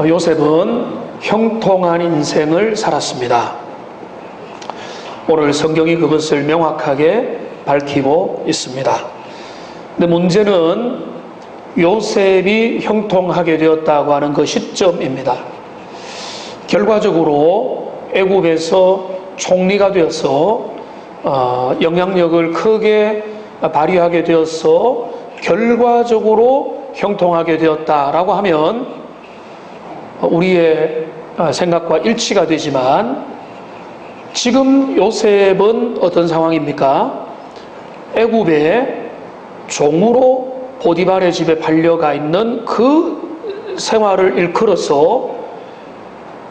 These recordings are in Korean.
요셉은 형통한 인생을 살았습니다. 오늘 성경이 그것을 명확하게 밝히고 있습니다. 근데 문제는 요셉이 형통하게 되었다고 하는 그 시점입니다. 결과적으로 애굽에서 총리가 되어서 영향력을 크게 발휘하게 되어서 결과적으로 형통하게 되었다라고 하면 우리의 생각과 일치가 되지만, 지금 요셉은 어떤 상황입니까? 애굽에 종으로 보디발의 집에 팔려가 있는 그 생활을 일컬어서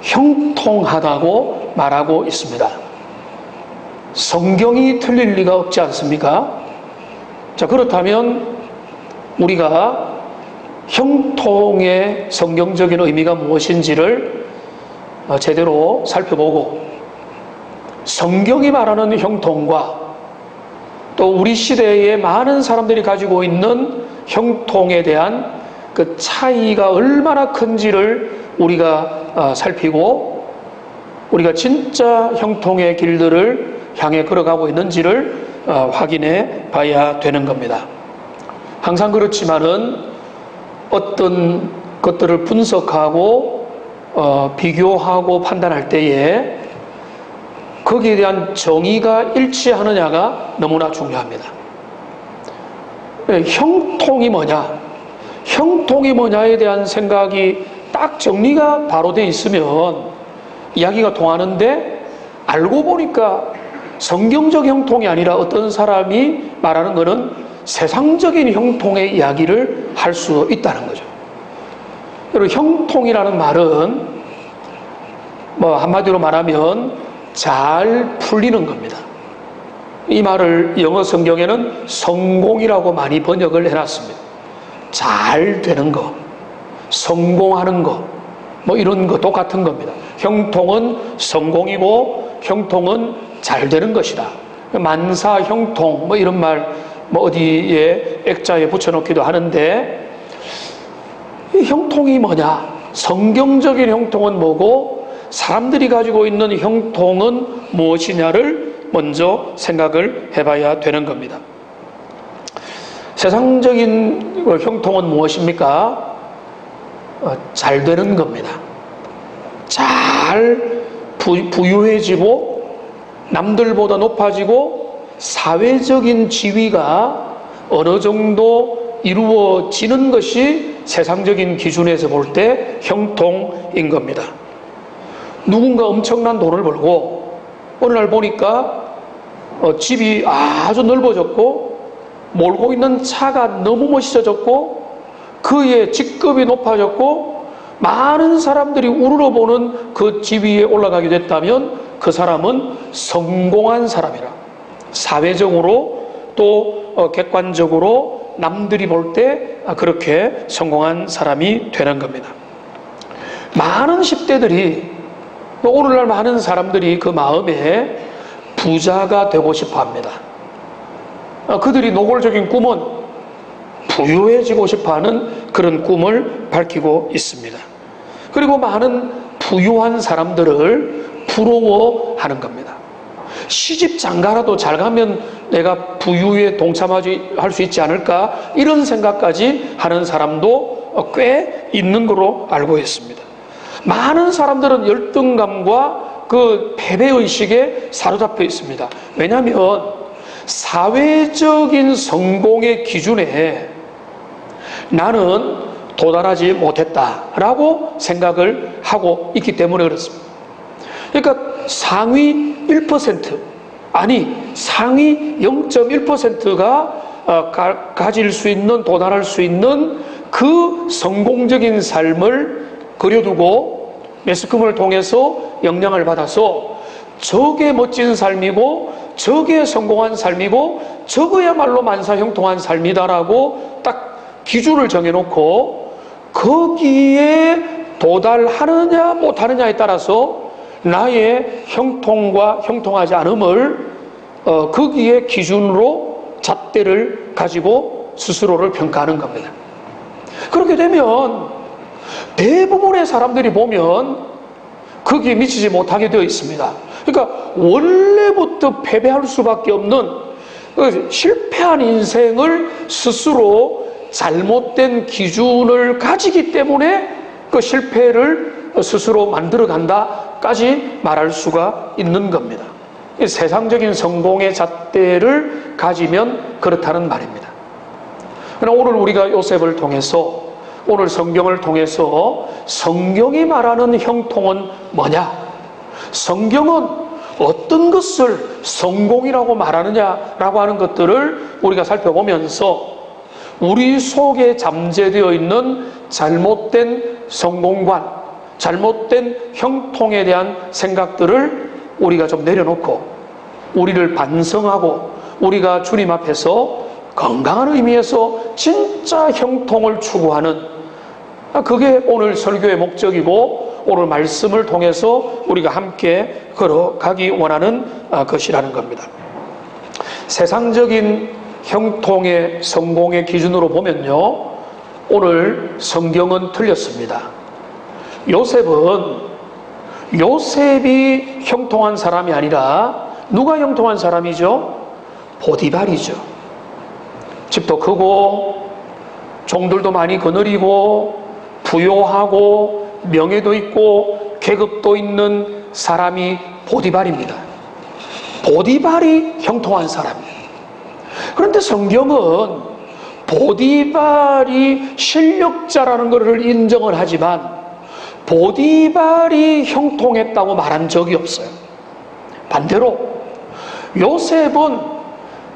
형통하다고 말하고 있습니다. 성경이 틀릴 리가 없지 않습니까? 자, 그렇다면 우리가 형통의 성경적인 의미가 무엇인지를 제대로 살펴보고, 성경이 말하는 형통과 또 우리 시대의 많은 사람들이 가지고 있는 형통에 대한 그 차이가 얼마나 큰지를 우리가 살피고, 우리가 진짜 형통의 길들을 향해 걸어가고 있는지를 확인해 봐야 되는 겁니다. 항상 그렇지만은 어떤 것들을 분석하고 비교하고 판단할 때에 거기에 대한 정의가 일치하느냐가 너무나 중요합니다. 형통이 뭐냐? 형통이 뭐냐에 대한 생각이 딱 정리가 바로 돼 있으면 이야기가 통하는데, 알고 보니까 성경적 형통이 아니라 어떤 사람이 말하는 것은 세상적인 형통의 이야기를 할 수 있다는 거죠. 여러분, 형통이라는 말은 한마디로 말하면 잘 풀리는 겁니다. 이 말을 영어 성경에는 성공이라고 많이 번역을 해놨습니다. 잘 되는 거, 성공하는 거, 이런 거 똑같은 겁니다. 형통은 성공이고 형통은 잘 되는 것이다. 만사 형통 이런 말 어디에 액자에 붙여놓기도 하는데, 이 형통이 뭐냐? 성경적인 형통은 뭐고 사람들이 가지고 있는 형통은 무엇이냐를 먼저 생각을 해봐야 되는 겁니다. 세상적인 형통은 무엇입니까? 잘 되는 겁니다. 잘 부유해지고 남들보다 높아지고 사회적인 지위가 어느 정도 이루어지는 것이 세상적인 기준에서 볼 때 형통인 겁니다. 누군가 엄청난 돈을 벌고 어느 날 보니까 집이 아주 넓어졌고 몰고 있는 차가 너무 멋있어졌고 그의 직급이 높아졌고 많은 사람들이 우러러보는 그 지위에 올라가게 됐다면 그 사람은 성공한 사람이라, 사회적으로 또 객관적으로 남들이 볼 때 그렇게 성공한 사람이 되는 겁니다. 많은 10대들이 오늘날 많은 사람들이 그 마음에 부자가 되고 싶어 합니다. 그들이 노골적인 꿈은 부유해지고 싶어 하는 그런 꿈을 밝히고 있습니다. 그리고 많은 부유한 사람들을 부러워하는 겁니다. 시집 장가라도 잘 가면 내가 부유에 동참할 수 있지 않을까, 이런 생각까지 하는 사람도 꽤 있는 걸로 알고 있습니다. 많은 사람들은 열등감과 그 패배의식에 사로잡혀 있습니다. 왜냐하면 사회적인 성공의 기준에 나는 도달하지 못했다라고 생각을 하고 있기 때문에 그렇습니다. 그러니까 상위 1%, 아니 상위 0.1%가 가질 수 있는, 도달할 수 있는 그 성공적인 삶을 그려두고 매스컴을 통해서 영향을 받아서 저게 멋진 삶이고 저게 성공한 삶이고 저거야말로 만사형통한 삶이다라고 딱 기준을 정해놓고 거기에 도달하느냐 못하느냐에 따라서 나의 형통과 형통하지 않음을 거기에 기준으로 잣대를 가지고 스스로를 평가하는 겁니다. 그렇게 되면 대부분의 사람들이 보면 거기에 미치지 못하게 되어 있습니다. 그러니까 원래부터 패배할 수밖에 없는 실패한 인생을 스스로 잘못된 기준을 가지기 때문에 그 실패를 스스로 만들어간다까지 말할 수가 있는 겁니다. 세상적인 성공의 잣대를 가지면 그렇다는 말입니다. 그러나 오늘 우리가 요셉을 통해서, 오늘 성경을 통해서 성경이 말하는 형통은 뭐냐? 성경은 어떤 것을 성공이라고 말하느냐라고 하는 것들을 우리가 살펴보면서 우리 속에 잠재되어 있는 잘못된 성공관, 잘못된 형통에 대한 생각들을 우리가 좀 내려놓고 우리를 반성하고 우리가 주님 앞에서 건강한 의미에서 진짜 형통을 추구하는, 그게 오늘 설교의 목적이고 오늘 말씀을 통해서 우리가 함께 걸어가기 원하는 것이라는 겁니다. 세상적인 형통의 성공의 기준으로 보면요, 오늘 성경은 틀렸습니다. 요셉이 형통한 사람이 아니라 누가 형통한 사람이죠? 보디발이죠. 집도 크고 종들도 많이 거느리고 부요하고 명예도 있고 계급도 있는 사람이 보디발입니다. 보디발이 형통한 사람이에요. 그런데 성경은 보디발이 실력자라는 것을 인정을 하지만 보디발이 형통했다고 말한 적이 없어요. 반대로 요셉은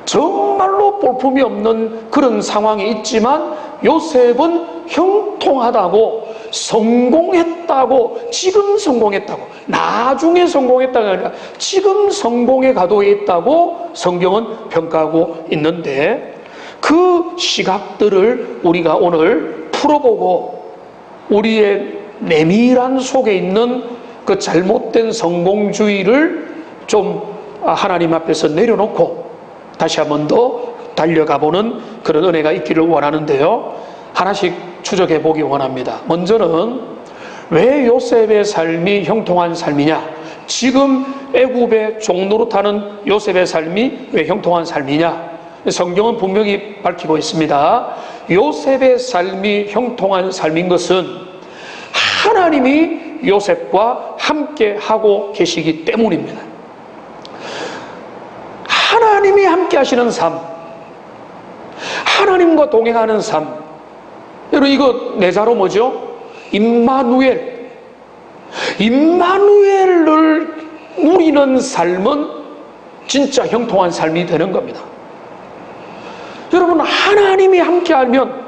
정말로 볼품이 없는 그런 상황이 있지만 요셉은 형통하다고, 성공했다고, 지금 성공했다고, 나중에 성공했다가 아니라 지금 성공의 가도에 있다고 성경은 평가하고 있는데, 그 시각들을 우리가 오늘 풀어보고 우리의 내밀한 속에 있는 그 잘못된 성공주의를 좀 하나님 앞에서 내려놓고 다시 한 번 더 달려가 보는 그런 은혜가 있기를 원하는데요, 하나씩 추적해 보기 원합니다. 먼저는 왜 요셉의 삶이 형통한 삶이냐? 지금 애굽의 종노릇하는 요셉의 삶이 왜 형통한 삶이냐? 성경은 분명히 밝히고 있습니다. 요셉의 삶이 형통한 삶인 것은 하나님이 요셉과 함께 하고 계시기 때문입니다. 하나님이 함께 하시는 삶, 하나님과 동행하는 삶. 여러분, 이거 내자로 뭐죠? 임마누엘. 임마누엘을 누리는 삶은 진짜 형통한 삶이 되는 겁니다. 여러분, 하나님이 함께하면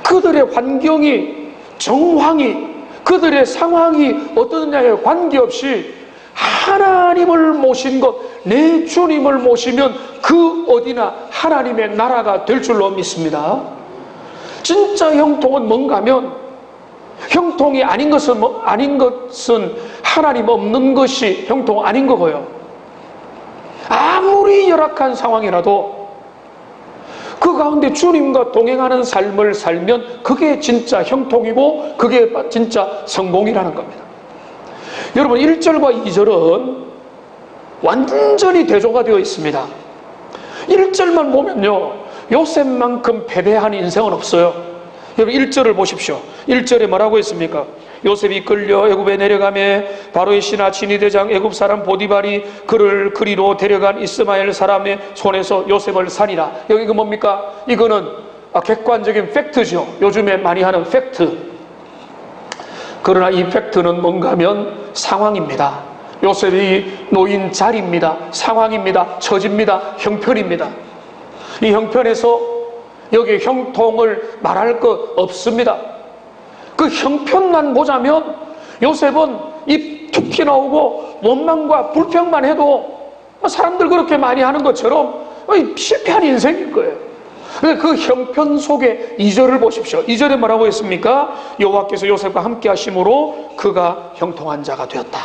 그들의 환경이, 정황이, 그들의 상황이 어떠냐에 관계없이 하나님을 모신 것, 내 주님을 모시면 그 어디나 하나님의 나라가 될 줄로 믿습니다. 진짜 형통은 뭔가 하면, 형통이 아닌 것은 하나님 없는 것이 형통 아닌 거고요. 아무리 열악한 상황이라도 그 가운데 주님과 동행하는 삶을 살면 그게 진짜 형통이고 그게 진짜 성공이라는 겁니다. 여러분, 1절과 2절은 완전히 대조가 되어 있습니다. 1절만 보면요, 요셉만큼 패배한 인생은 없어요. 여러분, 1절을 보십시오. 1절에 뭐라고 했습니까? 요셉이 끌려 애굽에 내려가매 바로의 신하 진위대장 애굽 사람 보디발이 그를 그리로 데려간 이스마엘 사람의 손에서 요셉을 산이라. 여기 이거 뭡니까? 이거는 객관적인 팩트죠. 요즘에 많이 하는 팩트. 그러나 이 팩트는 뭔가 하면 상황입니다. 요셉이 놓인 자리입니다. 상황입니다. 처지입니다. 형편입니다. 이 형편에서 여기 형통을 말할 것 없습니다. 그 형편만 보자면 요셉은 입 툭 튀어나오고 원망과 불평만 해도 사람들 그렇게 많이 하는 것처럼 실패한 인생일 거예요. 그 형편 속에 2절을 보십시오. 2절에 뭐라고 했습니까? 여호와께서 요셉과 함께 하심으로 그가 형통한 자가 되었다.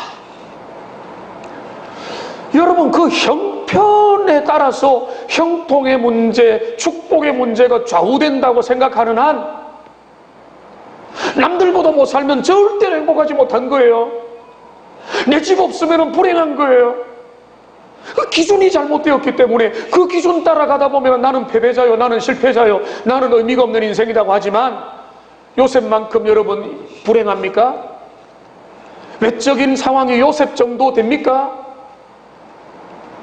여러분, 그 형편에 따라서 형통의 문제, 축복의 문제가 좌우된다고 생각하는 한 남들보다 못 살면 절대로 행복하지 못한 거예요. 내 집 없으면 불행한 거예요. 그 기준이 잘못되었기 때문에 그 기준 따라가다 보면 나는 패배자요, 나는 실패자요, 나는 의미가 없는 인생이라고 하지만 요셉만큼 여러분 불행합니까? 외적인 상황이 요셉 정도 됩니까?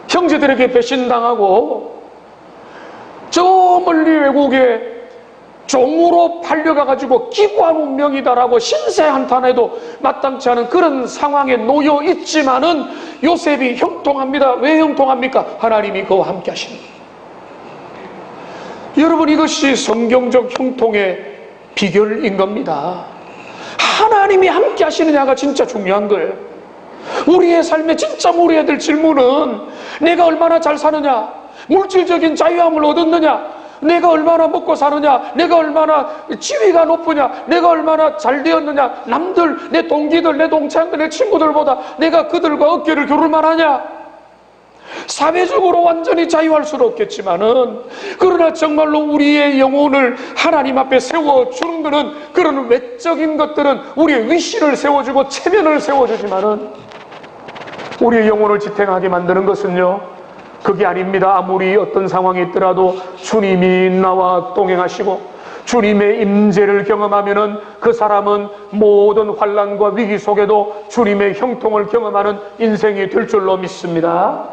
형제들에게 배신당하고 저 멀리 외국에 종으로 팔려가가지고 기구한 운명이다라고 신세 한탄해도 마땅치 않은 그런 상황에 놓여 있지만은 요셉이 형통합니다. 왜 형통합니까? 하나님이 그와 함께 하십니다. 여러분, 이것이 성경적 형통의 비결인 겁니다. 하나님이 함께 하시느냐가 진짜 중요한 거예요. 우리의 삶에 진짜 물어야 될 질문은 내가 얼마나 잘 사느냐, 물질적인 자유함을 얻었느냐, 내가 얼마나 먹고 사느냐, 내가 얼마나 지위가 높으냐, 내가 얼마나 잘 되었느냐, 남들, 내 동기들, 내 동창들, 내 친구들보다 내가 그들과 어깨를 겨룰 만하냐. 사회적으로 완전히 자유할 수는 없겠지만은, 그러나 정말로 우리의 영혼을 하나님 앞에 세워주는 것은, 그런 외적인 것들은 우리의 위신을 세워주고 체면을 세워주지만은 우리의 영혼을 지탱하게 만드는 것은요, 그게 아닙니다. 아무리 어떤 상황이 있더라도 주님이 나와 동행하시고 주님의 임재를 경험하면은 그 사람은 모든 환난과 위기 속에도 주님의 형통을 경험하는 인생이 될 줄로 믿습니다.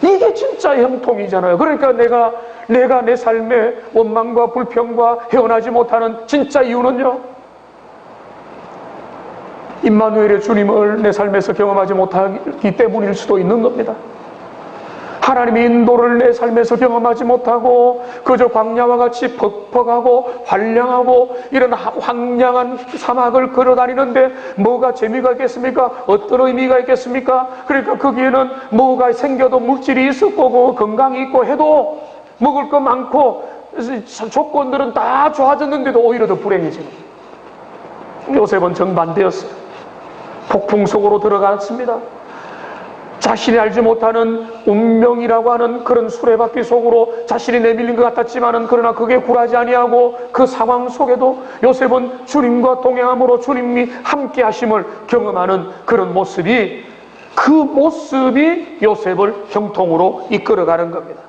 이게 진짜 형통이잖아요. 그러니까 내가 내 삶의 원망과 불평과 헤어나지 못하는 진짜 이유는요, 임마누엘의 주님을 내 삶에서 경험하지 못하기 때문일 수도 있는 겁니다. 하나님의 인도를 내 삶에서 경험하지 못하고 그저 광야와 같이 퍽퍽하고 환량하고 이런 황량한 사막을 걸어다니는데 뭐가 재미가 있겠습니까? 어떤 의미가 있겠습니까? 그러니까 거기에는 뭐가 생겨도 물질이 있을 거고 건강이 있고 해도 먹을 거 많고 조건들은 다 좋아졌는데도 오히려 더 불행해지는, 요셉은 정반대였어요. 폭풍 속으로 들어갔습니다. 자신이 알지 못하는 운명이라고 하는 그런 수레바퀴 속으로 자신이 내밀린 것 같았지만은, 그러나 그게 굴하지 아니하고 그 상황 속에도 요셉은 주님과 동행함으로 주님이 함께 하심을 경험하는 그런 모습이, 그 모습이 요셉을 형통으로 이끌어가는 겁니다.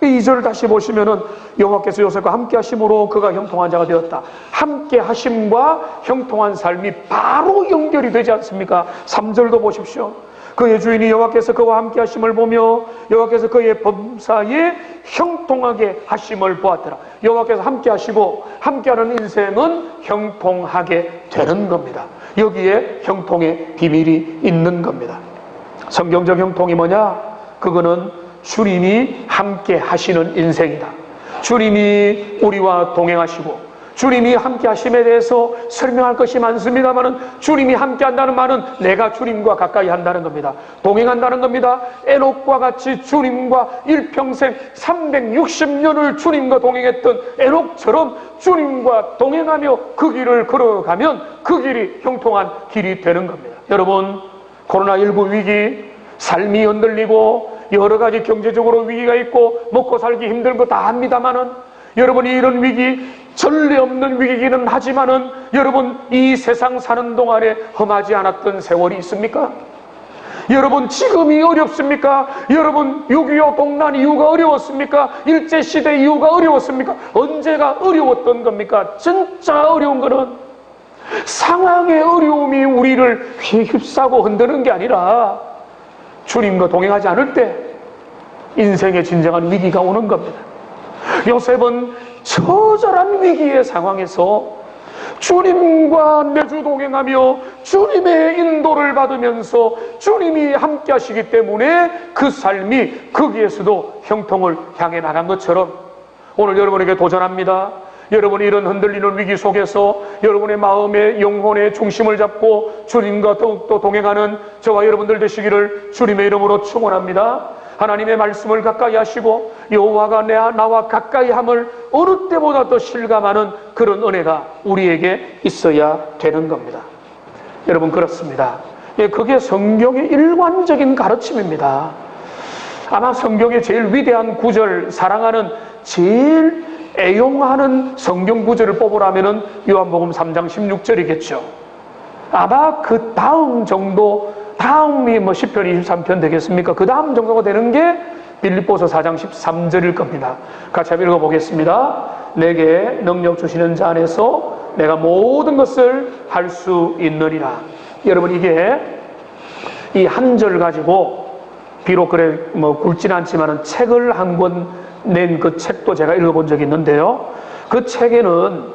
2절 다시 보시면은 여호와께서 요셉과 함께 하심으로 그가 형통한 자가 되었다. 함께 하심과 형통한 삶이 바로 연결이 되지 않습니까? 3절도 보십시오. 그의 주인이 여호와께서 그와 함께 하심을 보며 여호와께서 그의 범사에 형통하게 하심을 보았더라. 여호와께서 함께 하시고 함께하는 인생은 형통하게 되는 겁니다. 여기에 형통의 비밀이 있는 겁니다. 성경적 형통이 뭐냐? 그거는 주님이 함께 하시는 인생이다. 주님이 우리와 동행하시고 주님이 함께 하심에 대해서 설명할 것이 많습니다만은, 주님이 함께 한다는 말은 내가 주님과 가까이 한다는 겁니다. 동행한다는 겁니다. 에녹과 같이 주님과 일평생 360년을 주님과 동행했던 에녹처럼 주님과 동행하며 그 길을 걸어가면 그 길이 형통한 길이 되는 겁니다. 여러분, 코로나19 위기, 삶이 흔들리고 여러 가지 경제적으로 위기가 있고 먹고 살기 힘든 거 다 압니다만은, 여러분이 이런 위기, 전례 없는 위기기는 하지만은 여러분, 이 세상 사는 동안에 험하지 않았던 세월이 있습니까? 여러분, 지금이 어렵습니까? 여러분, 6.25 동란 이후가 어려웠습니까? 일제시대 이후가 어려웠습니까? 언제가 어려웠던 겁니까? 진짜 어려운 거는 상황의 어려움이 우리를 휩싸고 흔드는 게 아니라 주님과 동행하지 않을 때 인생의 진정한 위기가 오는 겁니다. 요셉은 처절한 위기의 상황에서 주님과 매주 동행하며 주님의 인도를 받으면서 주님이 함께 하시기 때문에 그 삶이 거기에서도 형통을 향해 나간 것처럼, 오늘 여러분에게 도전합니다. 여러분이 이런 흔들리는 위기 속에서 여러분의 마음의 영혼의 중심을 잡고 주님과 더욱더 동행하는 저와 여러분들 되시기를 주님의 이름으로 축원합니다. 하나님의 말씀을 가까이 하시고 여호와가 나와 가까이 함을 어느 때보다 더 실감하는 그런 은혜가 우리에게 있어야 되는 겁니다. 여러분, 그렇습니다. 그게 성경의 일관적인 가르침입니다. 아마 성경의 제일 위대한 구절, 사랑하는 제일 애용하는 성경 구절을 뽑으라면은 요한복음 3장 16절이겠죠. 아마 그 다음 정도, 다음이 뭐 시편 23편 되겠습니까? 그 다음 정도가 되는 게 빌립보서 4장 13절일 겁니다. 같이 한번 읽어보겠습니다. 내게 능력 주시는 자 안에서 내가 모든 것을 할 수 있느니라. 여러분, 이게 이 한 절 가지고 비록 그래 뭐 굵진 않지만은 책을 한 권 낸 그 책도 제가 읽어본 적이 있는데요. 그 책에는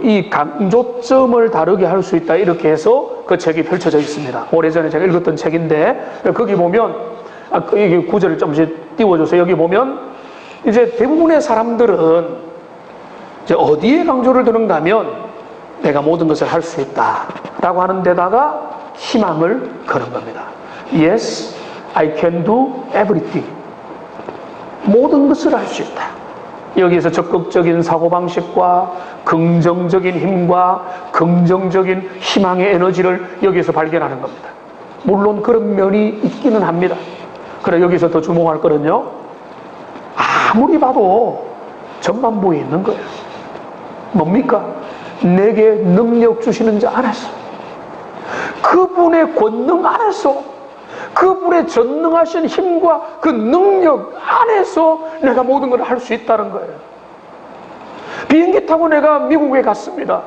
이 강조점을 다르게 할 수 있다, 이렇게 해서 그 책이 펼쳐져 있습니다. 오래전에 제가 읽었던 책인데, 거기 보면 이게 구절을 좀씩 띄워줘서 여기 보면 이제 대부분의 사람들은 이제 어디에 강조를 두는가 하면 내가 모든 것을 할 수 있다 라고 하는 데다가 희망을 거는 겁니다. Yes, I can do everything. 모든 것을 할 수 있다. 여기에서 적극적인 사고방식과 긍정적인 힘과 긍정적인 희망의 에너지를 여기에서 발견하는 겁니다. 물론 그런 면이 있기는 합니다. 그러나 여기서 더 주목할 거는요, 아무리 봐도 전반부에 있는 거예요. 뭡니까? 내게 능력 주시는 자 안에서, 그분의 권능 안에서, 그분의 전능하신 힘과 그 능력 안에서 내가 모든 걸 할 수 있다는 거예요. 비행기 타고 내가 미국에 갔습니다.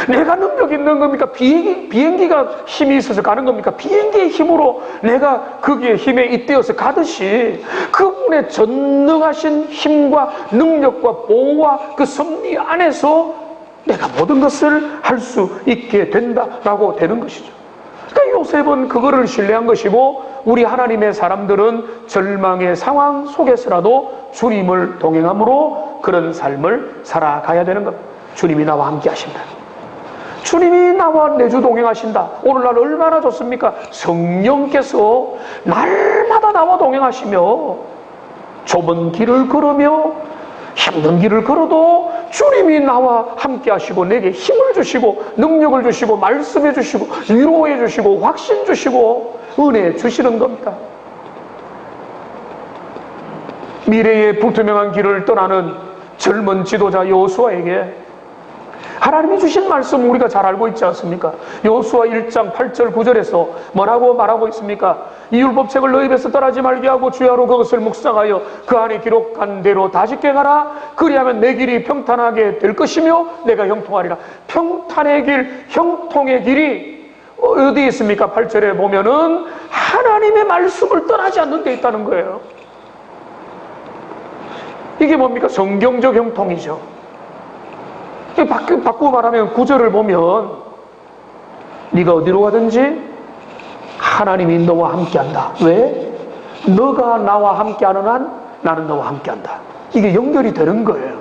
내가 능력 있는 겁니까? 비행기가 힘이 있어서 가는 겁니까? 비행기의 힘으로 내가 거기에 힘에 잇대어서 가듯이 그분의 전능하신 힘과 능력과 보호와 그 섭리 안에서 내가 모든 것을 할 수 있게 된다라고 되는 것이죠. 그러니까 요셉은 그거를 신뢰한 것이고, 우리 하나님의 사람들은 절망의 상황 속에서라도 주님을 동행함으로 그런 삶을 살아가야 되는 겁니다. 주님이 나와 함께 하신다. 주님이 나와 내주 동행하신다. 오늘날 얼마나 좋습니까? 성령께서 날마다 나와 동행하시며 좁은 길을 걸으며 힘든 길을 걸어도 주님이 나와 함께 하시고 내게 힘을 주시고 능력을 주시고 말씀해 주시고 위로해 주시고 확신 주시고 은혜 주시는 겁니다. 미래의 불투명한 길을 떠나는 젊은 지도자 여호수아에게 하나님이 주신 말씀 우리가 잘 알고 있지 않습니까? 여호수아 1장 8절 9절에서 뭐라고 말하고 있습니까? 이 율법책을 너희 입에서 떠나지 말게 하고 주야로 그것을 묵상하여 그 안에 기록한 대로 다 지켜가라. 그리하면 내 길이 평탄하게 될 것이며 내가 형통하리라. 평탄의 길, 형통의 길이 어디에 있습니까? 8절에 보면은 하나님의 말씀을 떠나지 않는 데 있다는 거예요. 이게 뭡니까? 성경적 형통이죠. 바꾸고 말하면 9절을 보면 네가 어디로 가든지 하나님이 너와 함께한다. 왜? 너가 나와 함께하는 한 나는 너와 함께한다. 이게 연결이 되는 거예요.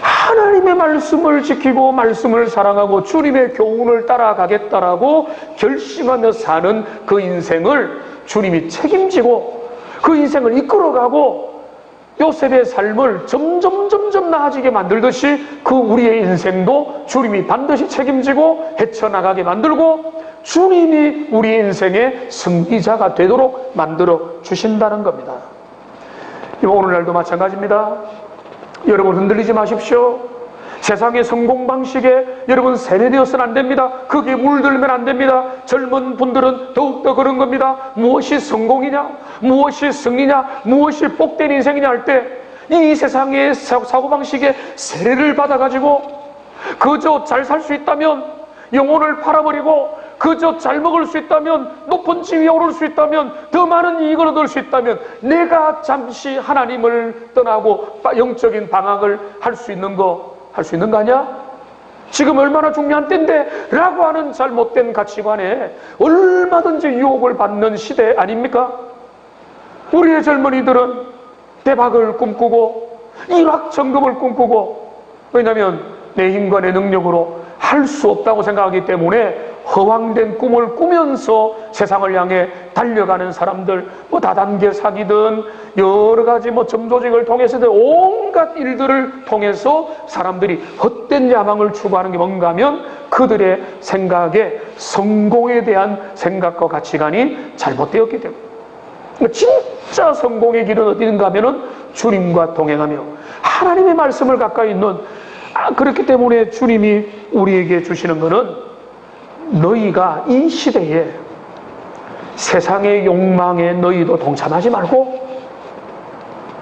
하나님의 말씀을 지키고 말씀을 사랑하고 주님의 교훈을 따라가겠다라고 결심하며 사는 그 인생을 주님이 책임지고 그 인생을 이끌어가고 요셉의 삶을 점점 나아지게 만들듯이 그 우리의 인생도 주님이 반드시 책임지고 헤쳐나가게 만들고 주님이 우리 인생의 승리자가 되도록 만들어 주신다는 겁니다. 오늘날도 마찬가지입니다. 여러분 흔들리지 마십시오. 세상의 성공 방식에 여러분 세뇌되어서는 안 됩니다. 거기에 물들면 안 됩니다. 젊은 분들은 더욱더 그런 겁니다. 무엇이 성공이냐, 무엇이 승리냐, 무엇이 복된 인생이냐 할 때 이 세상의 사고방식에 세례를 받아가지고 그저 잘 살 수 있다면 영혼을 팔아버리고 그저 잘 먹을 수 있다면 높은 지위에 오를 수 있다면 더 많은 이익을 얻을 수 있다면 내가 잠시 하나님을 떠나고 영적인 방황을 할 수 있는 거 아니야? 지금 얼마나 중요한 때인데 라고 하는 잘못된 가치관에 얼마든지 유혹을 받는 시대 아닙니까? 우리의 젊은이들은 대박을 꿈꾸고 일확천금을 꿈꾸고, 왜냐하면 내 힘과 내 능력으로 할 수 없다고 생각하기 때문에 허황된 꿈을 꾸면서 세상을 향해 달려가는 사람들, 다단계 사기든 여러 가지 점조직을 통해서든 온갖 일들을 통해서 사람들이 헛된 야망을 추구하는 게 뭔가 하면 그들의 생각에 성공에 대한 생각과 가치관이 잘못되었기 때문에 진짜 성공의 길은 어디 있는가 하면은 주님과 동행하며 하나님의 말씀을 가까이 있는, 그렇기 때문에 주님이 우리에게 주시는 것은 너희가 이 시대에 세상의 욕망에 너희도 동참하지 말고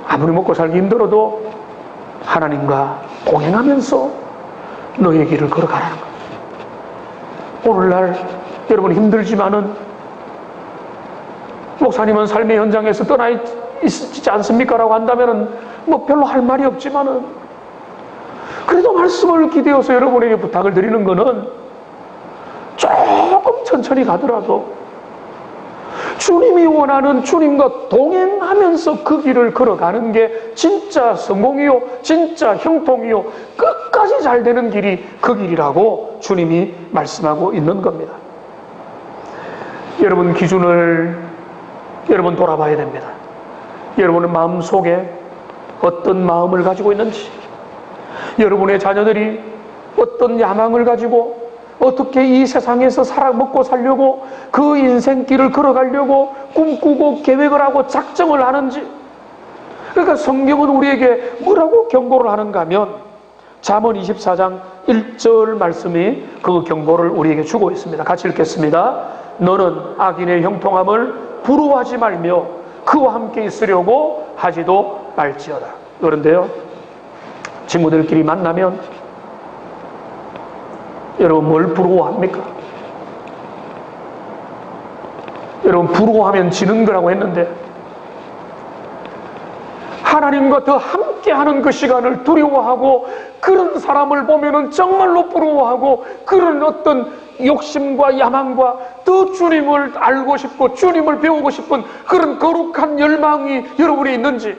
아무리 먹고 살기 힘들어도 하나님과 동행하면서 너희의 길을 걸어가라는 거예요. 오늘날 여러분 힘들지만은 목사님은 삶의 현장에서 떠나 있지 않습니까? 라고 한다면은 뭐 별로 할 말이 없지만은 그래도 말씀을 기대어서 여러분에게 부탁을 드리는 거는 조금 천천히 가더라도 주님이 원하는 주님과 동행하면서 그 길을 걸어가는 게 진짜 성공이요, 진짜 형통이요, 끝까지 잘 되는 길이 그 길이라고 주님이 말씀하고 있는 겁니다. 여러분 기준을 여러분 돌아봐야 됩니다. 여러분의 마음속에 어떤 마음을 가지고 있는지, 여러분의 자녀들이 어떤 야망을 가지고 어떻게 이 세상에서 먹고 살려고 그 인생길을 걸어가려고 꿈꾸고 계획을 하고 작정을 하는지. 그러니까 성경은 우리에게 뭐라고 경고를 하는가 하면 잠언 24장 1절 말씀이 그 경고를 우리에게 주고 있습니다. 같이 읽겠습니다. 너는 악인의 형통함을 부러워하지 말며 그와 함께 있으려고 하지도 말지어다. 그런데요, 친구들끼리 만나면 여러분 뭘 부러워합니까? 여러분 부러워하면 지는 거라고 했는데 하나님과 더 함께하는 그 시간을 두려워하고 그런 사람을 보면은 정말로 부러워하고 그런 어떤 욕심과 야망과 더 주님을 알고 싶고 주님을 배우고 싶은 그런 거룩한 열망이 여러분이 있는지,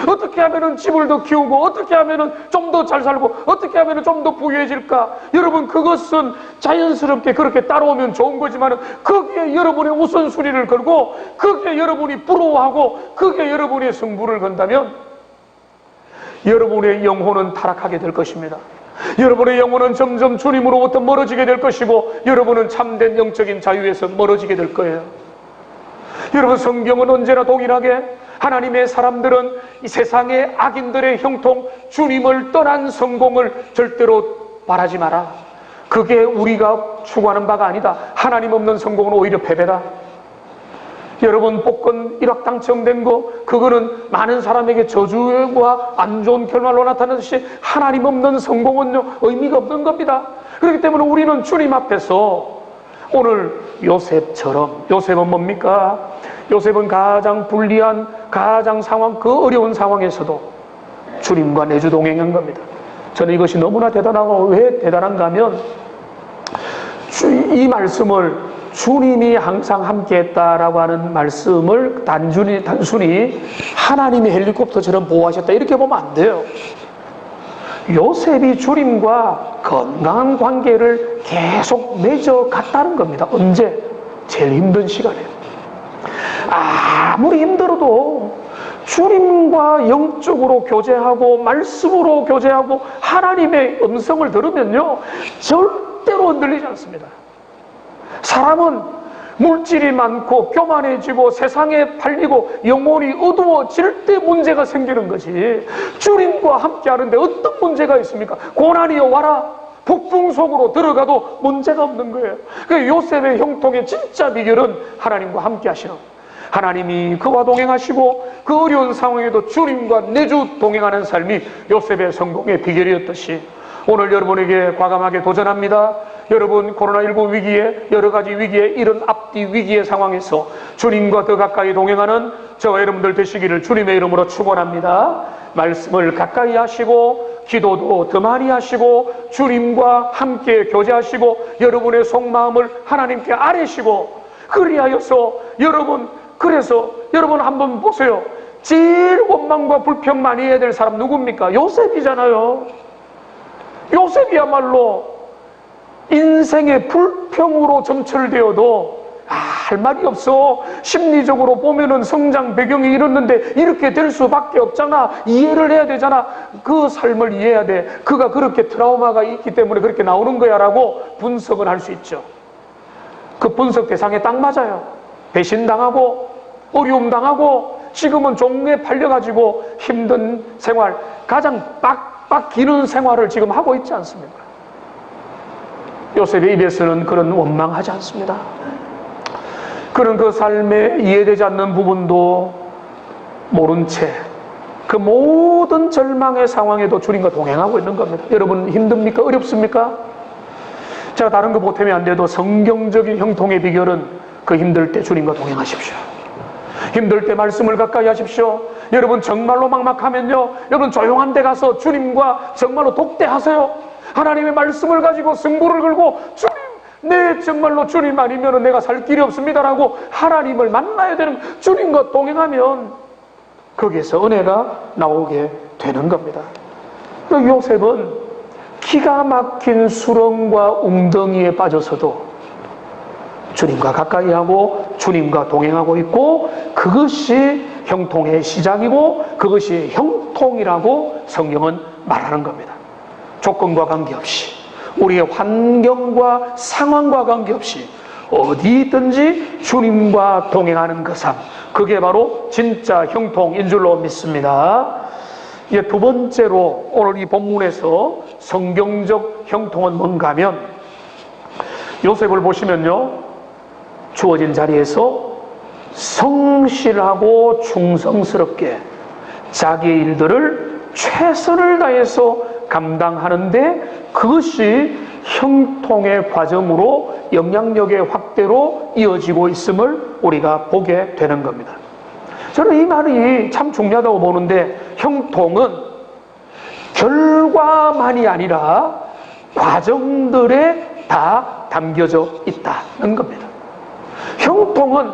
어떻게 하면 집을 더 키우고 어떻게 하면 좀 더 잘 살고 어떻게 하면 좀 더 부유해질까, 여러분 그것은 자연스럽게 그렇게 따라오면 좋은 거지만 거기에 여러분의 우선순위를 걸고 거기에 여러분이 부러워하고 거기에 여러분의 승부를 건다면 여러분의 영혼은 타락하게 될 것입니다. 여러분의 영혼은 점점 주님으로부터 멀어지게 될 것이고 여러분은 참된 영적인 자유에서 멀어지게 될 거예요. 여러분 성경은 언제나 동일하게 하나님의 사람들은 이 세상의 악인들의 형통, 주님을 떠난 성공을 절대로 바라지 마라. 그게 우리가 추구하는 바가 아니다. 하나님 없는 성공은 오히려 패배다. 여러분 복권 1억 당첨된 거, 그거는 많은 사람에게 저주와 안 좋은 결말로 나타나듯이 하나님 없는 성공은요 의미가 없는 겁니다. 그렇기 때문에 우리는 주님 앞에서 오늘 요셉처럼, 요셉은 뭡니까? 요셉은 가장 불리한 가장 상황, 그 어려운 상황에서도 주님과 내주 동행한 겁니다. 저는 이것이 너무나 대단하고 왜 대단한가 하면 이 말씀을 주님이 항상 함께했다라고 하는 말씀을 단순히 하나님이 헬리콥터처럼 보호하셨다 이렇게 보면 안 돼요. 요셉이 주님과 건강한 관계를 계속 맺어갔다는 겁니다. 언제? 제일 힘든 시간에. 아무리 힘들어도 주님과 영적으로 교제하고 말씀으로 교제하고 하나님의 음성을 들으면요 절대로 흔들리지 않습니다. 사람은 물질이 많고 교만해지고 세상에 팔리고 영혼이 어두워질 때 문제가 생기는 것이, 주님과 함께 하는데 어떤 문제가 있습니까? 고난이 와라 폭풍 속으로 들어가도 문제가 없는 거예요. 그 요셉의 형통의 진짜 비결은 하나님과 함께 하시는, 하나님이 그와 동행하시고 그 어려운 상황에도 주님과 내주 동행하는 삶이 요셉의 성공의 비결이었듯이 오늘 여러분에게 과감하게 도전합니다. 여러분 코로나19 위기에 여러 가지 위기에 이런 앞뒤 위기의 상황에서 주님과 더 가까이 동행하는 저와 여러분들 되시기를 주님의 이름으로 축원합니다. 말씀을 가까이 하시고 기도도 더 많이 하시고 주님과 함께 교제하시고 여러분의 속마음을 하나님께 아뢰시고, 그리하여서 그래서 여러분 한번 보세요. 제일 원망과 불평 많이 해야 될 사람 누굽니까? 요셉이잖아요. 요셉이야말로 인생의 불평으로 점철되어도 할 말이 없어. 심리적으로 보면은 성장 배경이 이렇는데 이렇게 될 수밖에 없잖아. 이해를 해야 되잖아. 그 삶을 이해해야 돼. 그가 그렇게 트라우마가 있기 때문에 그렇게 나오는 거야 라고 분석을 할 수 있죠. 그 분석 대상에 딱 맞아요. 배신당하고 어려움 당하고 지금은 종에 팔려가지고 힘든 생활, 가장 빡빡 기는 생활을 지금 하고 있지 않습니까? 요셉의 입에서는 그런 원망하지 않습니다. 그런 그 삶에 이해되지 않는 부분도 모른 채 그 모든 절망의 상황에도 주님과 동행하고 있는 겁니다. 여러분 힘듭니까? 어렵습니까? 제가 다른 거 보탬이 안 돼도 성경적인 형통의 비결은 그 힘들 때 주님과 동행하십시오. 힘들 때 말씀을 가까이 하십시오. 여러분 정말로 막막하면요, 여러분 조용한 데 가서 주님과 정말로 독대하세요. 하나님의 말씀을 가지고 승부를 걸고, 주님, 네 정말로 주님 아니면 내가 살 길이 없습니다라고 하나님을 만나야 되는, 주님과 동행하면 거기에서 은혜가 나오게 되는 겁니다. 요셉은 기가 막힌 수렁과 웅덩이에 빠져서도 주님과 가까이 하고 주님과 동행하고 있고, 그것이 형통의 시작이고 그것이 형통이라고 성경은 말하는 겁니다. 조건과 관계없이, 우리의 환경과 상황과 관계없이 어디든지 주님과 동행하는 그 삶, 그게 바로 진짜 형통인 줄로 믿습니다. 이제 두 번째로 오늘 이 본문에서 성경적 형통은 뭔가 하면, 요셉을 보시면요, 주어진 자리에서 성실하고 충성스럽게 자기의 일들을 최선을 다해서 감당하는데, 그것이 형통의 과정으로 영향력의 확대로 이어지고 있음을 우리가 보게 되는 겁니다. 저는 이 말이 참 중요하다고 보는데, 형통은 결과만이 아니라 과정들에 다 담겨져 있다는 겁니다. 형통은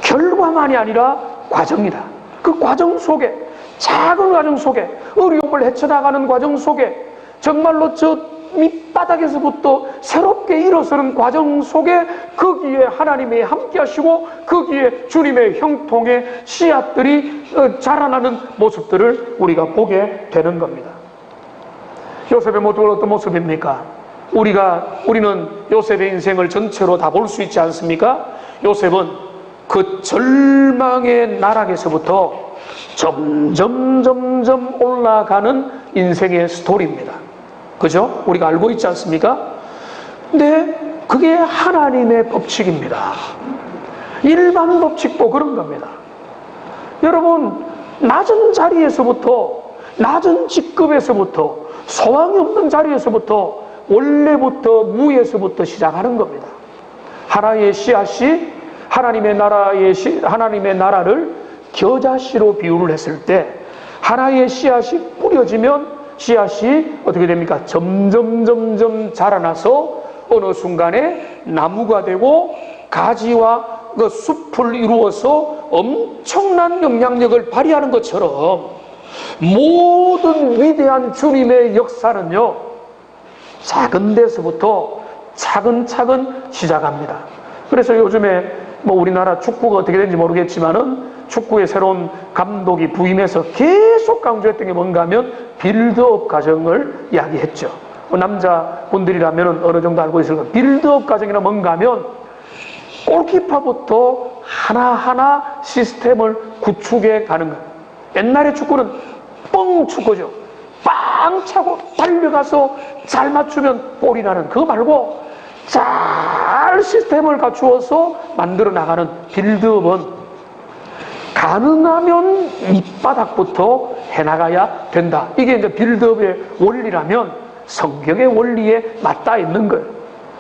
결과만이 아니라 과정이다. 그 과정 속에, 작은 과정 속에, 어려움을 헤쳐나가는 과정 속에, 정말로 저 밑바닥에서부터 새롭게 일어서는 과정 속에, 거기에 하나님이 함께 하시고 거기에 주님의 형통의 씨앗들이 자라나는 모습들을 우리가 보게 되는 겁니다. 요셉의 모습은 어떤 모습입니까? 우리는 요셉의 인생을 전체로 다 볼 수 있지 않습니까? 요셉은 그 절망의 나락에서부터 점점 올라가는 인생의 스토리입니다. 그죠? 우리가 알고 있지 않습니까? 근데 그게 하나님의 법칙입니다. 일반 법칙도 그런 겁니다. 여러분, 낮은 자리에서부터, 낮은 직급에서부터, 소망이 없는 자리에서부터, 원래부터 무에서부터 시작하는 겁니다. 하나의 씨앗이 하나님의 나라를 겨자씨로 비유를 했을 때, 하나의 씨앗이 뿌려지면 씨앗이 어떻게 됩니까? 점점 자라나서 어느 순간에 나무가 되고 가지와 그 숲을 이루어서 엄청난 영향력을 발휘하는 것처럼, 모든 위대한 주님의 역사는요, 작은 데서부터 차근차근 시작합니다. 그래서 요즘에 우리나라 축구가 어떻게 되는지 모르겠지만은, 축구의 새로운 감독이 부임해서 계속 강조했던 게 뭔가 하면 빌드업 과정을 이야기했죠. 남자분들이라면 어느 정도 알고 있을 거예요. 빌드업 과정이란 뭔가 하면 골키퍼부터 하나하나 시스템을 구축해 가는 거예요. 옛날의 축구는 뻥 축구죠. 빵 차고 달려가서 잘 맞추면 골이 나는, 그거 말고 잘 시스템을 갖추어서 만들어 나가는 빌드업은 가능하면 밑바닥부터 해나가야 된다. 이게 이제 빌드업의 원리라면 성경의 원리에 맞닿아 있는 거예요.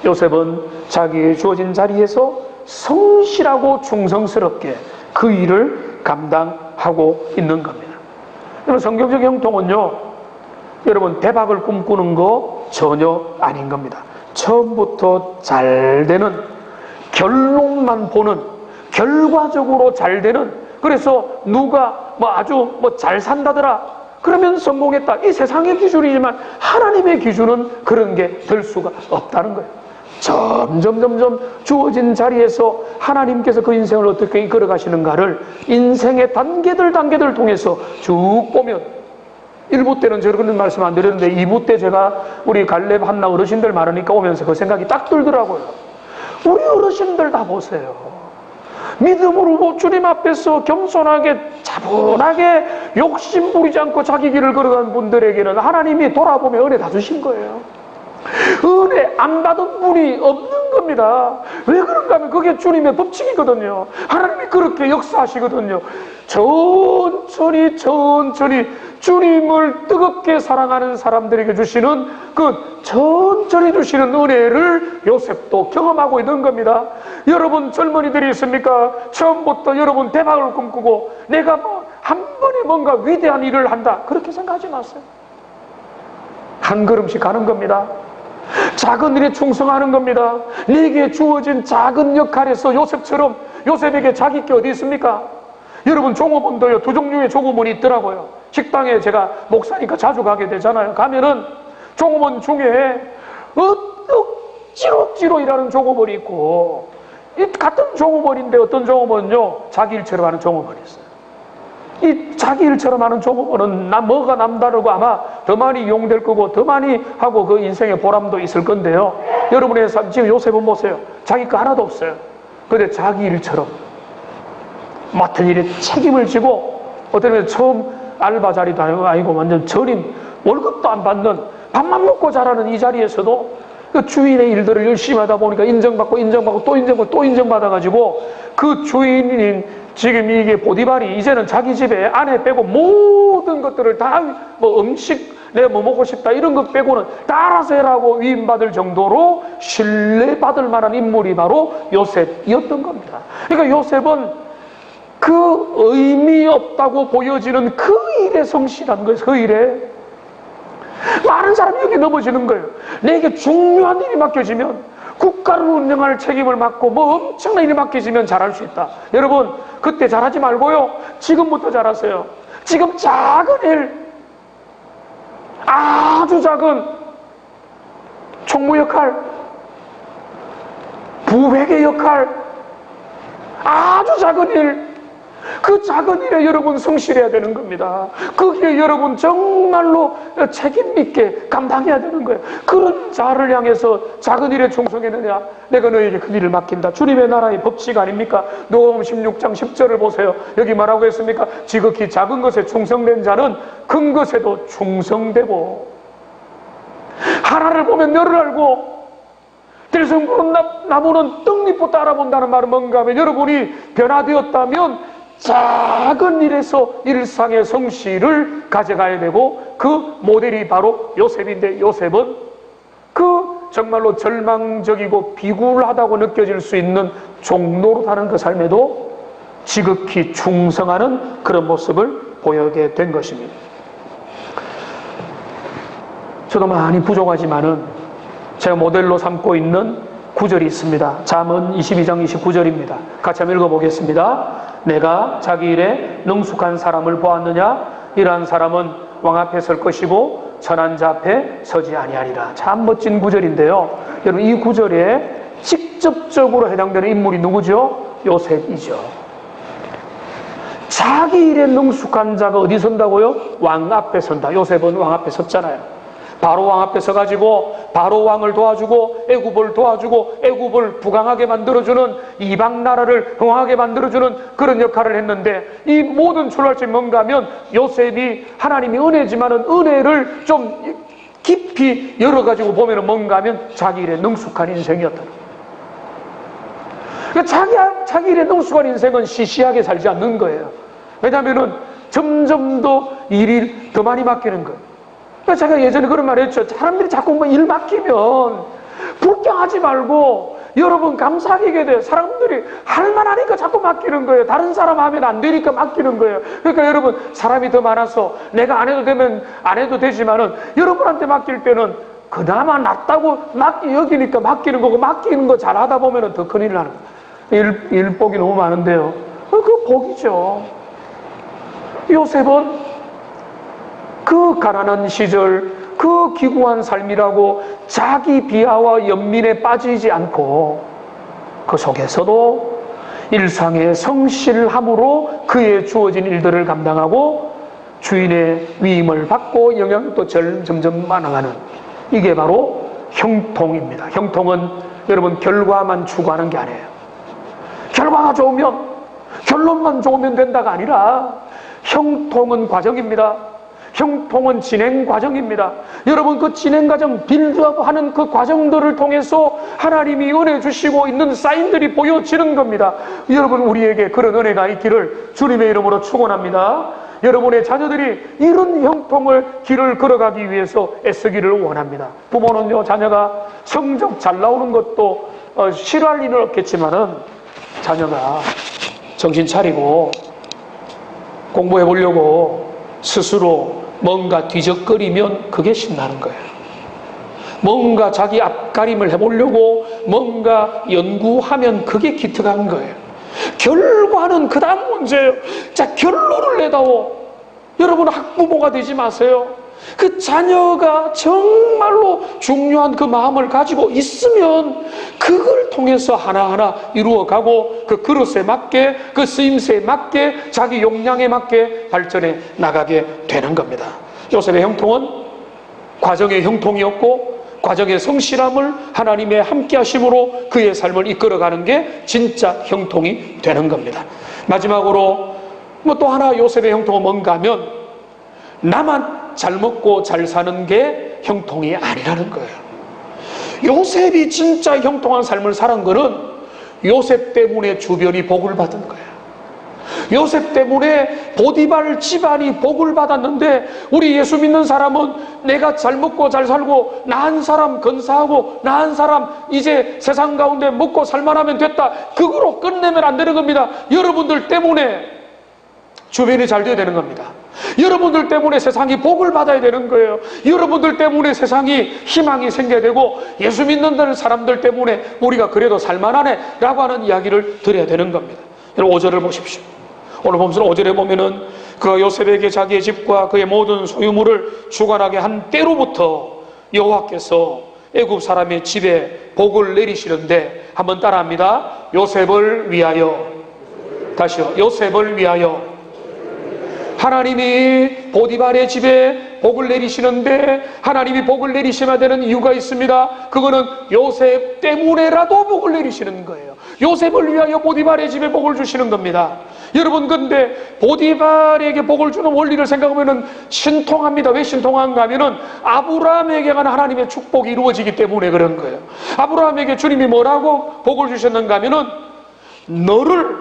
요셉은 자기의 주어진 자리에서 성실하고 충성스럽게 그 일을 감당하고 있는 겁니다. 여러분, 성경적 형통은요, 여러분 대박을 꿈꾸는 거 전혀 아닌 겁니다. 처음부터 잘 되는, 결론만 보는, 결과적으로 잘 되는, 그래서 누가 아주 잘 산다더라 그러면 성공했다, 이 세상의 기준이지만 하나님의 기준은 그런 게 될 수가 없다는 거예요. 점점 주어진 자리에서 하나님께서 그 인생을 어떻게 이끌어 가시는가를 인생의 단계들 통해서 쭉 보면, 1부 때는 저런 말씀 안 드렸는데 2부 때 제가 우리 갈렙 한나 어르신들 많으니까 오면서 그 생각이 딱 들더라고요. 우리 어르신들 다 보세요. 믿음으로 주님 앞에서 겸손하게 차분하게 욕심 부리지 않고 자기 길을 걸어가는 분들에게는 하나님이 돌아보며 은혜 다 주신 거예요. 은혜 안 받은 분이 없는 겁니다. 왜 그런가 하면 그게 주님의 법칙이거든요. 하나님이 그렇게 역사하시거든요. 천천히 주님을 뜨겁게 사랑하는 사람들에게 주시는 그 천천히 주시는 은혜를 요셉도 경험하고 있는 겁니다. 여러분 젊은이들이 있습니까? 처음부터 여러분 대박을 꿈꾸고 내가 뭐 한 번에 뭔가 위대한 일을 한다 그렇게 생각하지 마세요. 한 걸음씩 가는 겁니다. 작은 일에 충성하는 겁니다. 내게 주어진 작은 역할에서 요셉처럼, 요셉에게 자기 게 어디 있습니까? 여러분 종업원도요, 두 종류의 종업원이 있더라고요. 식당에 제가 목사니까 자주 가게 되잖아요. 가면은 종업원 중에 억지로 일하는 종업원이 있고, 같은 종업원인데 어떤 종업원은요 자기 일처럼 하는 종업원이 있어요. 이 자기 일처럼 하는 종업원은 뭐가 남다르고 아마 더 많이 이용될 거고 더 많이 하고 그 인생의 보람도 있을 건데요, 여러분의 삶 지금 요셉은 보세요. 자기 거 하나도 없어요. 근데 자기 일처럼 맡은 일에 책임을 지고, 어떤 면에 처음 알바 자리도 아니고 완전 전임, 월급도 안 받는 밥만 먹고 자라는 이 자리에서도 그 주인의 일들을 열심히 하다 보니까 인정받고 또 인정받아가지고 그 주인인 지금 이게 보디발이 이제는 자기 집에 아내 빼고 모든 것들을 다 뭐 음식 내가 뭐 먹고 싶다 이런 것 빼고는 다 알아서 해라고 위임받을 정도로 신뢰받을 만한 인물이 바로 요셉이었던 겁니다. 그러니까 요셉은 그 의미 없다고 보여지는 그 일에 성실한 거예요. 그 일에 많은 사람이 여기 넘어지는 거예요. 내게 중요한 일이 맡겨지면, 국가를 운영할 책임을 맡고 뭐 엄청난 일이 맡겨지면 잘할 수 있다. 여러분 그때 잘하지 말고요, 지금부터 잘하세요. 지금 작은 일, 아주 작은 총무 역할, 부회계 역할, 아주 작은 일, 그 작은 일에 여러분 성실해야 되는 겁니다. 거기에 여러분 정말로 책임 있게 감당해야 되는 거예요. 그런 자를 향해서 작은 일에 충성했느냐? 내가 너에게 큰 일을 맡긴다. 주님의 나라의 법칙 아닙니까? 누가복음 16장 10절을 보세요. 여기 뭐라고 했습니까? 지극히 작은 것에 충성된 자는 큰 것에도 충성되고, 하나를 보면 너를 알고 들성 부른 나무는 떡잎부터 알아본다는 말은 뭔가 하면, 여러분이 변화되었다면 작은 일에서 일상의 성실을 가져가야 되고, 그 모델이 바로 요셉인데, 요셉은 그 정말로 절망적이고 비굴하다고 느껴질 수 있는 종노릇하는 그 삶에도 지극히 충성하는 그런 모습을 보이게 된 것입니다. 저도 많이 부족하지만은 제가 모델로 삼고 있는 구절이 있습니다. 잠언 22장 29절입니다. 같이 한번 읽어보겠습니다. 내가 자기 일에 능숙한 사람을 보았느냐? 이러한 사람은 왕 앞에 설 것이고 천한 자 앞에 서지 아니하리라. 참 멋진 구절인데요, 여러분 이 구절에 직접적으로 해당되는 인물이 누구죠? 요셉이죠. 자기 일에 능숙한 자가 어디 선다고요? 왕 앞에 선다. 요셉은 왕 앞에 섰잖아요. 바로 왕 앞에 서가지고 바로 왕을 도와주고 애굽을 도와주고 애굽을 부강하게 만들어주는, 이방 나라를 흥하게 만들어주는 그런 역할을 했는데, 이 모든 출발점이 뭔가 하면 요셉이 하나님이 은혜지만은 은혜를 좀 깊이 열어가지고 보면은 뭔가 하면 자기 일에 능숙한 인생이었다. 그러니까 자기 일에 능숙한 인생은 시시하게 살지 않는 거예요. 왜냐하면은 점점 더 일이 더 많이 맡기는 거예요. 제가 예전에 그런 말 했죠. 사람들이 자꾸 뭐 일 맡기면 불평하지 말고 여러분 감사하게 해야 돼요. 사람들이 할 만하니까 자꾸 맡기는 거예요. 다른 사람 하면 안 되니까 맡기는 거예요. 그러니까 여러분 사람이 더 많아서 내가 안 해도 되면 안 해도 되지만은 여러분한테 맡길 때는 그나마 낫다고 여기니까 맡기는 거고, 맡기는 거 잘하다 보면은 더 큰일 나는 거예요. 일복이 너무 많은데요. 그 복이죠. 요셉은 그 가난한 시절, 그 기구한 삶이라고 자기 비하와 연민에 빠지지 않고 그 속에서도 일상의 성실함으로 그의 주어진 일들을 감당하고 주인의 위임을 받고 영향도 점점 많아가는, 이게 바로 형통입니다. 형통은 여러분 결과만 추구하는 게 아니에요. 결과가 좋으면 결론만 좋으면 된다가 아니라 형통은 과정입니다. 형통은 진행 과정입니다. 여러분, 그 진행 과정, 빌드업하는 그 과정들을 통해서 하나님이 은혜 주시고 있는 사인들이 보여지는 겁니다. 여러분, 우리에게 그런 은혜가 있기를 주님의 이름으로 축원합니다. 여러분의 자녀들이 이런 형통을 길을 걸어가기 위해서 애쓰기를 원합니다. 부모는요, 자녀가 성적 잘 나오는 것도 싫어할 일은 없겠지만은 자녀가 정신 차리고 공부해 보려고 스스로 뭔가 뒤적거리면 그게 신나는 거예요. 뭔가 자기 앞가림을 해보려고 뭔가 연구하면 그게 기특한 거예요. 결과는 그 다음 문제예요. 자, 결론을 내다오. 여러분, 학부모가 되지 마세요. 그 자녀가 정말로 중요한 그 마음을 가지고 있으면 그걸 통해서 하나하나 이루어가고 그 그릇에 맞게, 그 쓰임새에 맞게, 자기 용량에 맞게 발전해 나가게 되는 겁니다. 요셉의 형통은 과정의 형통이었고, 과정의 성실함을 하나님의 함께 하심으로 그의 삶을 이끌어가는 게 진짜 형통이 되는 겁니다. 마지막으로 또 하나 요셉의 형통은 뭔가 하면 나만 잘 먹고 잘 사는 게 형통이 아니라는 거예요. 요셉이 진짜 형통한 삶을 살은 거는 요셉 때문에 주변이 복을 받은 거예요. 요셉 때문에 보디발 집안이 복을 받았는데, 우리 예수 믿는 사람은 내가 잘 먹고 잘 살고 나은 사람 건사하고 나은 사람 이제 세상 가운데 먹고 살만하면 됐다, 그거로 끝내면 안 되는 겁니다. 여러분들 때문에 주변이 잘 돼야 되는 겁니다. 여러분들 때문에 세상이 복을 받아야 되는 거예요. 여러분들 때문에 세상이 희망이 생겨야 되고, 예수 믿는 사람들 때문에 우리가 그래도 살만하네 라고 하는 이야기를 드려야 되는 겁니다. 여러분, 5절을 보십시오. 오늘 보면서 5절에 보면은 그 요셉에게 자기의 집과 그의 모든 소유물을 주관하게 한 때로부터 여호와께서 애굽 사람의 집에 복을 내리시는데, 한번 따라합니다. 요셉을 위하여. 다시요. 요셉을 위하여. 하나님이 보디발의 집에 복을 내리시는데, 하나님이 복을 내리셔야 되는 이유가 있습니다. 그거는 요셉 때문에라도 복을 내리시는 거예요. 요셉을 위하여 보디발의 집에 복을 주시는 겁니다. 여러분, 근데 보디발에게 복을 주는 원리를 생각하면 신통합니다. 왜 신통한가 하면은 아브라함에게 간 하나님의 축복이 이루어지기 때문에 그런 거예요. 아브라함에게 주님이 뭐라고 복을 주셨는가 하면은 너를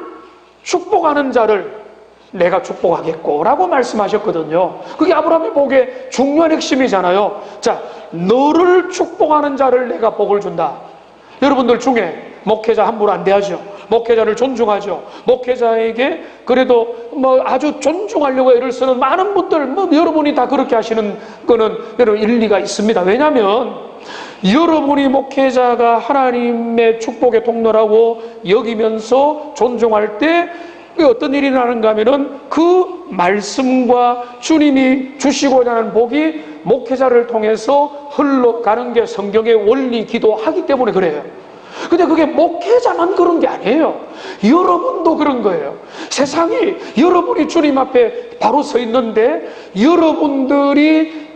축복하는 자를 내가 축복하겠고 라고 말씀하셨거든요. 그게 아브라함의 복의 중요한 핵심이잖아요. 자, 너를 축복하는 자를 내가 복을 준다. 여러분들 중에 목회자 함부로 안 대하죠. 목회자를 존중하죠. 목회자에게 그래도 아주 존중하려고 애를 쓰는 많은 분들, 여러분이 다 그렇게 하시는 거는 여러분 일리가 있습니다. 왜냐하면 여러분이 목회자가 하나님의 축복의 통로라고 여기면서 존중할 때 어떤 일이 나는가 하면은 그 말씀과 주님이 주시고자 하는 복이 목회자를 통해서 흘러가는 게 성경의 원리기도 하기 때문에 그래요. 근데 그게 목회자만 그런 게 아니에요. 여러분도 그런 거예요. 세상이 여러분이 주님 앞에 바로 서 있는데, 여러분들이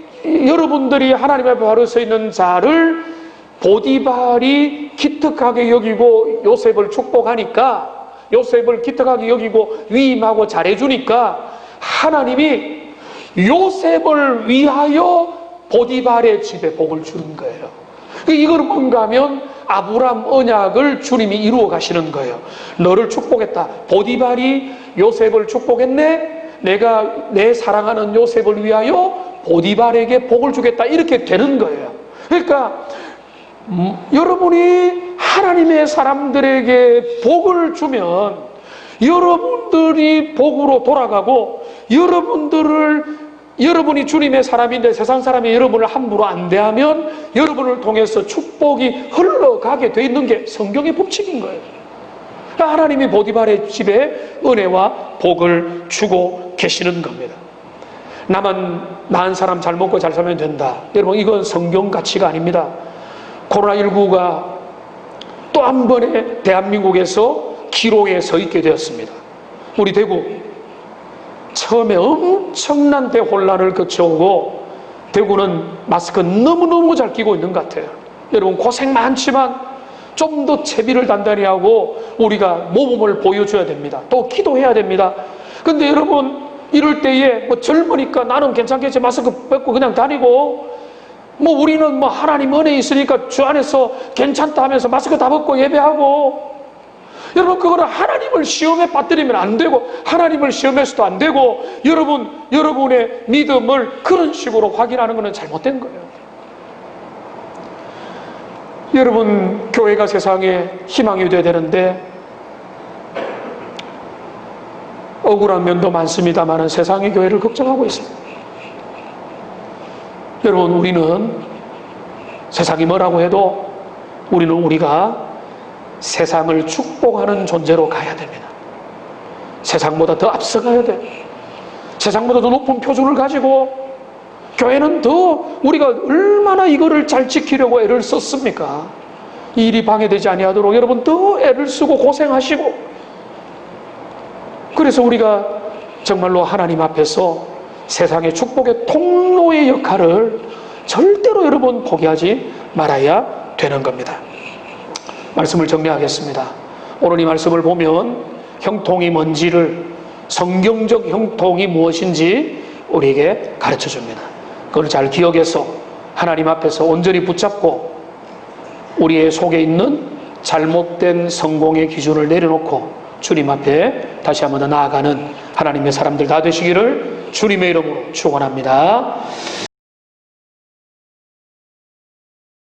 하나님 앞에 바로 서 있는 자를 보디발이 기특하게 여기고 요셉을 축복하니까, 요셉을 기특하게 여기고 위임하고 잘해주니까 하나님이 요셉을 위하여 보디발의 집에 복을 주는 거예요. 이거는 뭔가 하면 아브라함 언약을 주님이 이루어 가시는 거예요. 너를 축복했다. 보디발이 요셉을 축복했네. 내가 내 사랑하는 요셉을 위하여 보디발에게 복을 주겠다. 이렇게 되는 거예요. 그러니까 여러분이 하나님의 사람들에게 복을 주면 여러분들이 복으로 돌아가고, 여러분이 주님의 사람인데 세상 사람이 여러분을 함부로 안 대하면 여러분을 통해서 축복이 흘러가게 돼 있는 게 성경의 법칙인 거예요. 그러니까 하나님이 보디발의 집에 은혜와 복을 주고 계시는 겁니다. 나만 나은 사람 잘 먹고 잘 살면 된다. 여러분, 이건 성경 가치가 아닙니다. 코로나19가 또 한 번에 대한민국에서 기로에 서 있게 되었습니다. 우리 대구 처음에 엄청난 대혼란을 거쳐오고, 대구는 마스크 너무너무 잘 끼고 있는 것 같아요. 여러분, 고생 많지만 좀 더 채비를 단단히 하고 우리가 모범을 보여줘야 됩니다. 또 기도해야 됩니다. 근데 여러분, 이럴 때에 뭐 젊으니까 나는 괜찮겠지, 마스크 벗고 그냥 다니고, 뭐 우리는 뭐 하나님 은혜 있으니까 주 안에서 괜찮다 하면서 마스크 다 벗고 예배하고, 여러분, 그거는 하나님을 시험에 빠뜨리면 안 되고, 하나님을 시험해서도 안 되고, 여러분의 믿음을 그런 식으로 확인하는 것은 잘못된 거예요. 여러분, 교회가 세상에 희망이 되어야 되는데 억울한 면도 많습니다만 세상의 교회를 걱정하고 있습니다. 여러분, 우리는 세상이 뭐라고 해도 우리가 세상을 축복하는 존재로 가야 됩니다. 세상보다 더 앞서가야 돼요. 세상보다 더 높은 표준을 가지고, 교회는 더 우리가 얼마나 이거를 잘 지키려고 애를 썼습니까? 이 일이 방해되지 아니하도록 여러분 더 애를 쓰고 고생하시고, 그래서 우리가 정말로 하나님 앞에서 세상의 축복의 통로의 역할을 절대로 여러분 포기하지 말아야 되는 겁니다. 말씀을 정리하겠습니다. 오늘 이 말씀을 보면 형통이 뭔지를, 성경적 형통이 무엇인지 우리에게 가르쳐 줍니다. 그걸 잘 기억해서 하나님 앞에서 온전히 붙잡고 우리의 속에 있는 잘못된 성공의 기준을 내려놓고 주님 앞에 다시 한번 더 나아가는 하나님의 사람들 다 되시기를 주님의 이름으로 축원합니다.